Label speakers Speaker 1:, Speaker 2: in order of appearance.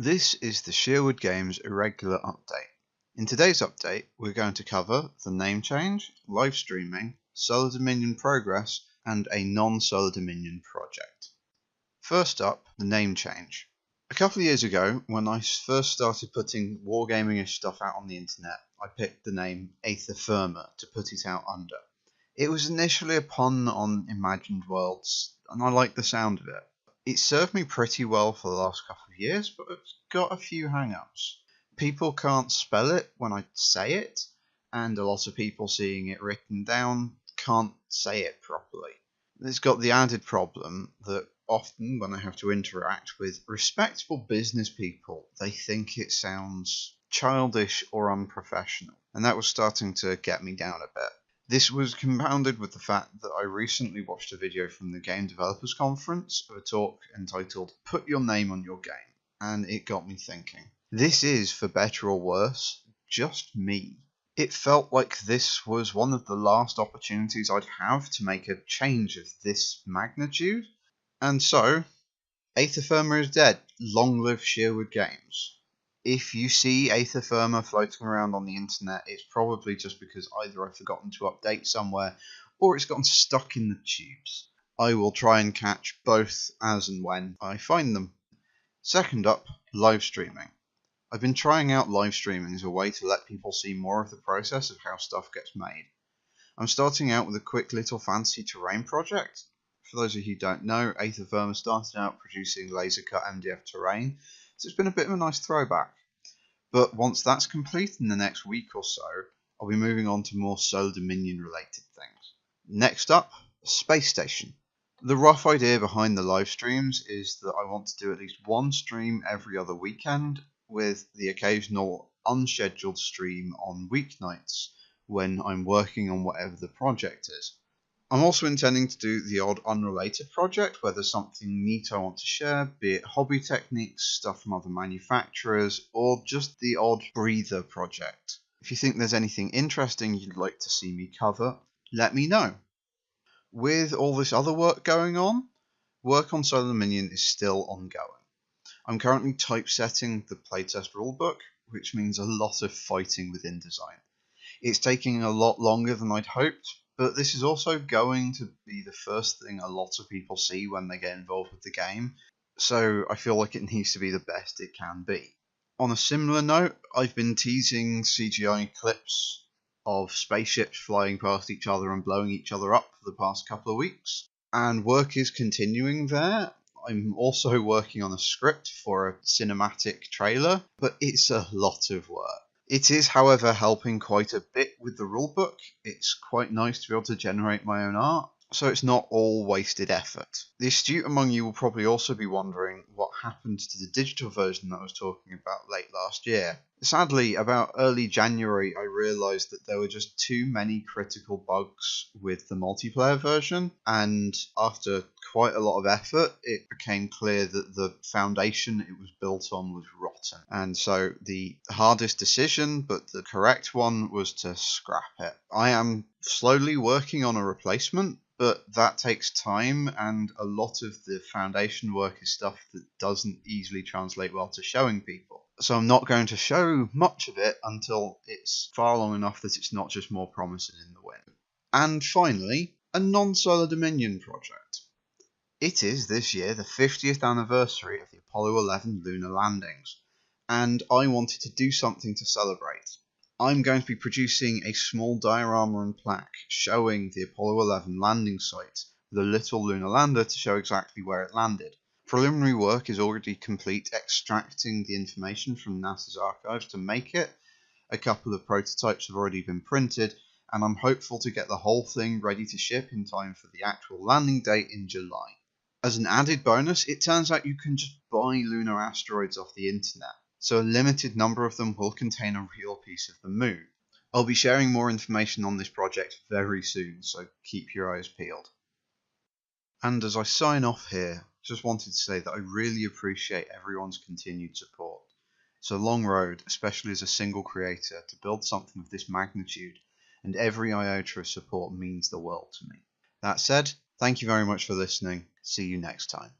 Speaker 1: This is the Shearwood Games Irregular update. In today's update, we're going to cover the name change, live streaming, Solar Dominion progress, and a non-Solar Dominion project. First up, the name change. A couple of years ago, when I first started putting wargaming-ish stuff out on the internet, I picked the name Aether Firma to put it out under. It was initially a pun on Imagined Worlds, and I liked the sound of it. It served me pretty well for the last couple of years, but it's got a few hang-ups. People can't spell it when I say it, and a lot of people seeing it written down can't say it properly. It's got the added problem that often when I have to interact with respectable business people, they think it sounds childish or unprofessional, and that was starting to get me down a bit. This was compounded with the fact that I recently watched a video from the Game Developers Conference of a talk entitled Put Your Name on Your Game, and it got me thinking. This is, for better or worse, just me. It felt like this was one of the last opportunities I'd have to make a change of this magnitude, and so, Aether Firma is dead. Long live Shearwood Games. If you see Aether Firma floating around on the internet, it's probably just because either I've forgotten to update somewhere or it's gotten stuck in the tubes. I will try and catch both as and when I find them. Second up, live streaming. I've been trying out live streaming as a way to let people see more of the process of how stuff gets made. I'm starting out with a quick little fancy terrain project. For those of you who don't know, Aether Firma started out producing laser cut MDF terrain, so it's been a bit of a nice throwback. But once that's complete in the next week or so, I'll be moving on to more Solar Dominion related things. Next up, Space Station. The rough idea behind the live streams is that I want to do at least one stream every other weekend, with the occasional unscheduled stream on weeknights when I'm working on whatever the project is. I'm also intending to do the odd unrelated project where there's something neat I want to share, be it hobby techniques, stuff from other manufacturers, or just the odd breather project. If you think there's anything interesting you'd like to see me cover, let me know. With all this other work going on, work on Solar Dominion is still ongoing. I'm currently typesetting the playtest rulebook, which means a lot of fighting with InDesign. It's taking a lot longer than I'd hoped, but this is also going to be the first thing a lot of people see when they get involved with the game, so I feel like it needs to be the best it can be. On a similar note, I've been teasing CGI clips of spaceships flying past each other and blowing each other up for the past couple of weeks, and work is continuing there. I'm also working on a script for a cinematic trailer, but it's a lot of work. It is, however, helping quite a bit with the rulebook. It's quite nice to be able to generate my own art, so it's not all wasted effort. The astute among you will probably also be wondering what happened to the digital version that I was talking about late last year. Sadly, about early January, I realised that there were just too many critical bugs with the multiplayer version, and after quite a lot of effort, it became clear that the foundation it was built on was rotten. And so the hardest decision, but the correct one, was to scrap it. I am slowly working on a replacement, but that takes time, and a lot of the foundation work is stuff that doesn't easily translate well to showing people. So I'm not going to show much of it until it's far long enough that it's not just more promising in the wind. And finally, a non-Solar Dominion project. It is this year the 50th anniversary of the Apollo 11 lunar landings, and I wanted to do something to celebrate. I'm going to be producing a small diorama and plaque showing the Apollo 11 landing site with a little lunar lander to show exactly where it landed. Preliminary work is already complete extracting the information from NASA's archives to make it. A couple of prototypes have already been printed, and I'm hopeful to get the whole thing ready to ship in time for the actual landing date in July. As an added bonus, it turns out you can just buy lunar asteroids off the internet, so a limited number of them will contain a real piece of the moon. I'll be sharing more information on this project very soon, so keep your eyes peeled. And as I sign off here, just wanted to say that I really appreciate everyone's continued support. It's a long road, especially as a single creator, to build something of this magnitude, and every iota of support means the world to me. That said, thank you very much for listening. See you next time.